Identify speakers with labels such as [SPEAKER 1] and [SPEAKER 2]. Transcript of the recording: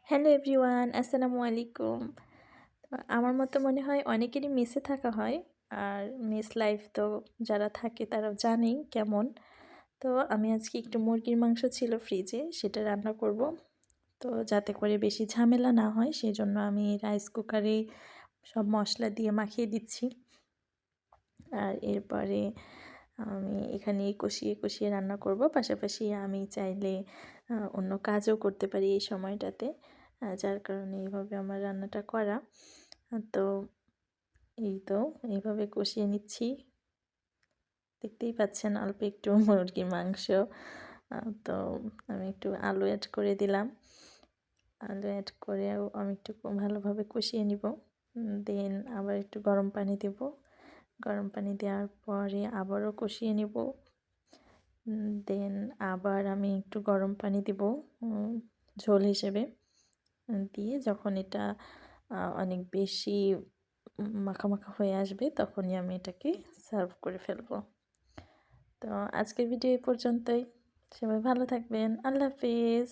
[SPEAKER 1] Hello everyone, আসসালামু আলাইকুম। আমার মতো মনে হয় অনেকেরই মেসে থাকা হয়। আর মেস লাইফ তো যারা থাকে তারা জানেই কেমন। তো আমি আজকে একটু মুরগির মাংস ছিল ফ্রিজে, সেটা রান্না করব। তো যাতে করে বেশি ঝামেলা না হয় সেজন্য আমি রাইস কুকারে সব মশলা দিয়ে মাখিয়ে দিচ্ছি। আর এরপরে আমি এখানে কষিয়ে কষিয়ে রান্না করব। পাশাপাশি আমি চাইলে অন্য কাজও করতে পারি এই সময়টাতে, যার কারণে এইভাবে আমার রান্নাটা করা। তো এই তো এইভাবে কষিয়ে নিচ্ছি, দেখতেই পাচ্ছেন অল্প একটু মুরগির মাংস। তো আমি একটু আলু অ্যাড করে দিলাম। আলু অ্যাড করেও আমি একটু ভালোভাবে কষিয়ে নিব। দেন আবার একটু গরম পানি দেব। গরম পানি দেওয়ার পরে আবারও কষিয়ে নেব। দেন আবার আমি একটু গরম পানি দেব ঝোল হিসেবে। দিয়ে যখন এটা অনেক বেশি মাখা মাখা হয়ে আসবে তখনই আমি এটাকে সার্ভ করে ফেলব। তো আজকের ভিডিও এই পর্যন্তই। সবাই ভালো থাকবেন। আল্লাহ হাফিজ।